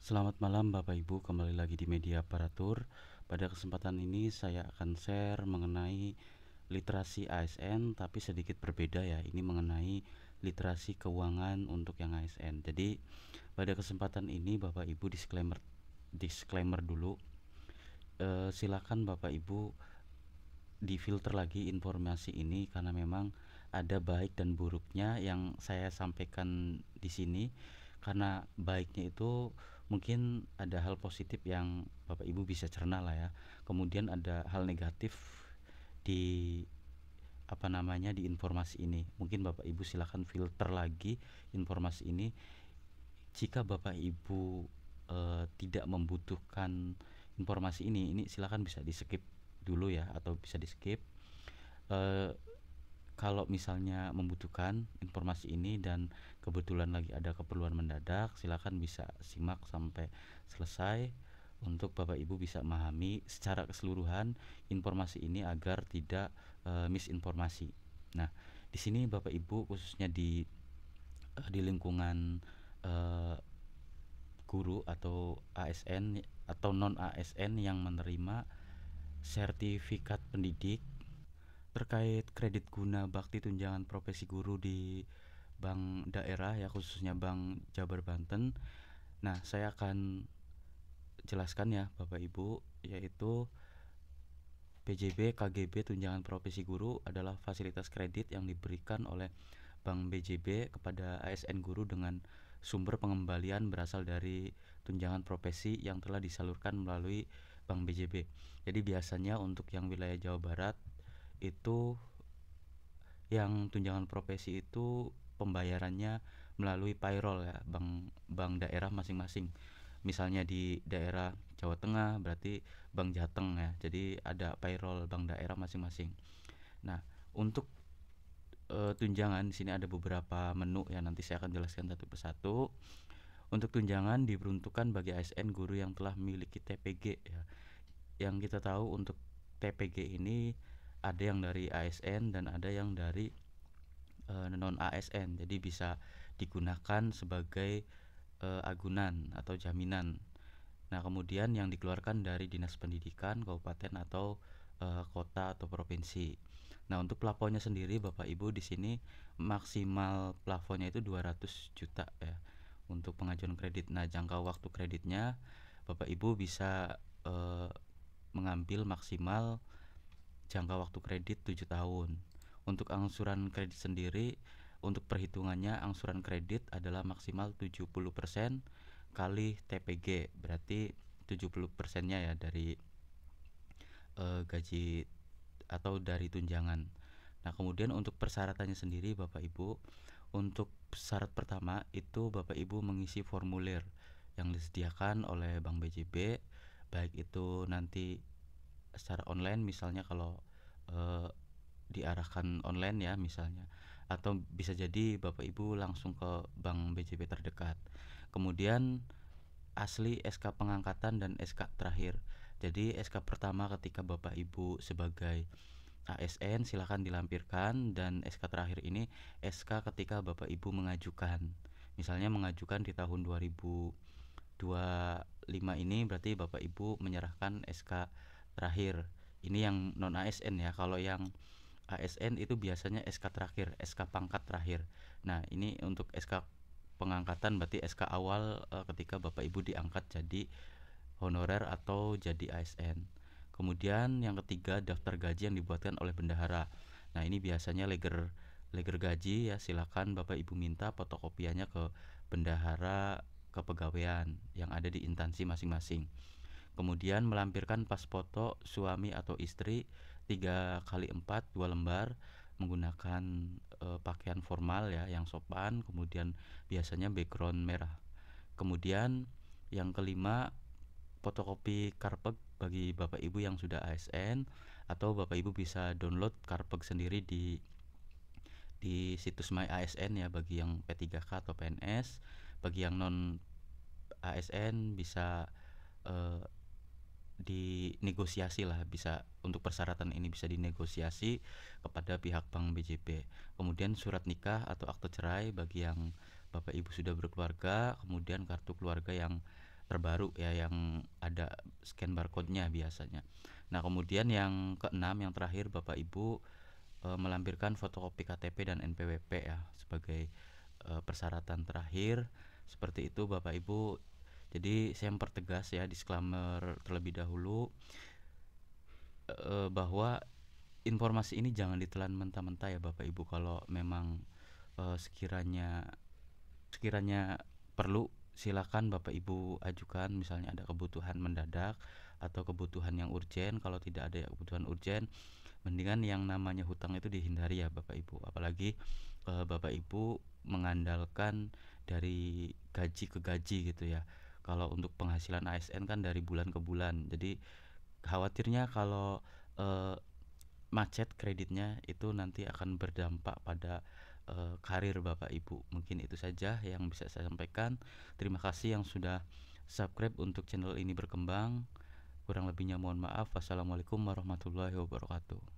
Selamat malam Bapak Ibu, kembali lagi di Media Aparatur. Pada kesempatan ini saya akan share mengenai literasi ASN, tapi sedikit berbeda ya. Ini mengenai literasi keuangan untuk yang ASN. Jadi pada kesempatan ini Bapak Ibu disclaimer dulu. Silakan Bapak Ibu difilter lagi informasi ini karena memang ada baik dan buruknya yang saya sampaikan di sini. Karena baiknya itu mungkin ada hal positif yang Bapak Ibu bisa cerna lah ya. Kemudian ada hal negatif di di informasi ini. Mungkin Bapak Ibu silakan filter lagi informasi ini. Jika Bapak Ibu tidak membutuhkan informasi ini silakan bisa di skip dulu ya, atau bisa di skip. Eh, Kalau misalnya membutuhkan informasi ini dan kebetulan lagi ada keperluan mendadak, silakan bisa simak sampai selesai untuk Bapak Ibu bisa memahami secara keseluruhan informasi ini agar tidak misinformasi. Nah, di sini Bapak Ibu khususnya di lingkungan eh, guru atau ASN atau non ASN yang menerima sertifikat pendidik terkait kredit guna bakti tunjangan profesi guru di bank daerah ya, khususnya Bank Jabar Banten. Nah, saya akan jelaskan ya Bapak Ibu, yaitu PJB KGB tunjangan profesi guru adalah fasilitas kredit yang diberikan oleh Bank BJB kepada ASN guru dengan sumber pengembalian berasal dari tunjangan profesi yang telah disalurkan melalui Bank BJB. Jadi biasanya untuk yang wilayah Jawa Barat itu yang tunjangan profesi itu pembayarannya melalui payroll ya, bank daerah masing-masing. Misalnya di daerah Jawa Tengah berarti Bank Jateng ya. Jadi ada payroll bank daerah masing-masing. Nah, untuk tunjangan di sini ada beberapa menu ya, nanti saya akan jelaskan satu persatu. Untuk tunjangan diperuntukkan bagi ASN guru yang telah memiliki TPG ya. Yang kita tahu untuk TPG ini ada yang dari ASN dan ada yang dari non ASN. Jadi bisa digunakan sebagai agunan atau jaminan. Nah, kemudian yang dikeluarkan dari Dinas Pendidikan kabupaten atau kota atau provinsi. Nah, untuk plafonnya sendiri Bapak Ibu di sini maksimal plafonnya itu 200 juta ya untuk pengajuan kredit. Nah, jangka waktu kreditnya Bapak Ibu bisa eh, mengambil maksimal jangka waktu kredit 7 tahun. Untuk angsuran kredit sendiri, untuk perhitungannya angsuran kredit adalah maksimal 70% kali TPG, berarti 70%-nya ya dari gaji atau dari tunjangan. Nah, kemudian untuk persyaratannya sendiri Bapak Ibu, untuk syarat pertama itu Bapak Ibu mengisi formulir yang disediakan oleh Bank BJB, baik itu nanti secara online misalnya kalau eh, diarahkan online ya misalnya, atau bisa jadi Bapak Ibu langsung ke Bank BJB terdekat. Kemudian asli SK pengangkatan dan SK terakhir. Jadi SK pertama ketika Bapak Ibu sebagai ASN silahkan dilampirkan, dan SK terakhir ini SK ketika Bapak Ibu mengajukan. Misalnya mengajukan di tahun 2025 ini berarti Bapak Ibu menyerahkan SK terakhir. Ini yang non ASN ya. Kalau yang ASN itu biasanya SK terakhir, SK pangkat terakhir. Nah, ini untuk SK pengangkatan berarti SK awal ketika Bapak Ibu diangkat jadi honorer atau jadi ASN. Kemudian yang ketiga daftar gaji yang dibuatkan oleh bendahara. Nah, ini biasanya leger leger gaji ya, silakan Bapak Ibu minta fotokopiannya ke bendahara kepegawaian yang ada di instansi masing-masing. Kemudian melampirkan pas foto suami atau istri 3x4 2 lembar menggunakan pakaian formal ya yang sopan, kemudian biasanya background merah. Kemudian yang kelima, fotokopi Karpeg bagi Bapak Ibu yang sudah ASN, atau Bapak Ibu bisa download Karpeg sendiri di situs My ASN ya bagi yang P3K atau PNS. Bagi yang non ASN bisa eh, dinegosiasi lah, bisa untuk persyaratan ini bisa dinegosiasi kepada pihak Bank BJB. Kemudian surat nikah atau akte cerai bagi yang Bapak Ibu sudah berkeluarga, kemudian kartu keluarga yang terbaru ya, yang ada scan barcode-nya biasanya. Nah, kemudian yang keenam, yang terakhir, Bapak Ibu melampirkan fotokopi KTP dan NPWP ya sebagai persyaratan terakhir. Seperti itu Bapak Ibu. Jadi saya mempertegas ya, disclaimer terlebih dahulu, bahwa informasi ini jangan ditelan mentah-mentah ya Bapak Ibu. Kalau memang sekiranya perlu, silakan Bapak Ibu ajukan, misalnya ada kebutuhan mendadak atau kebutuhan yang urgen. Kalau tidak ada kebutuhan urgen, mendingan yang namanya hutang itu dihindari ya Bapak Ibu. Apalagi Bapak Ibu mengandalkan dari gaji ke gaji gitu ya. Kalau untuk penghasilan ASN kan dari bulan ke bulan. Jadi khawatirnya kalau eh, macet kreditnya, itu nanti akan berdampak pada karir Bapak Ibu. Mungkin itu saja yang bisa saya sampaikan. Terima kasih yang sudah subscribe untuk channel ini berkembang. Kurang lebihnya mohon maaf. Wassalamualaikum warahmatullahi wabarakatuh.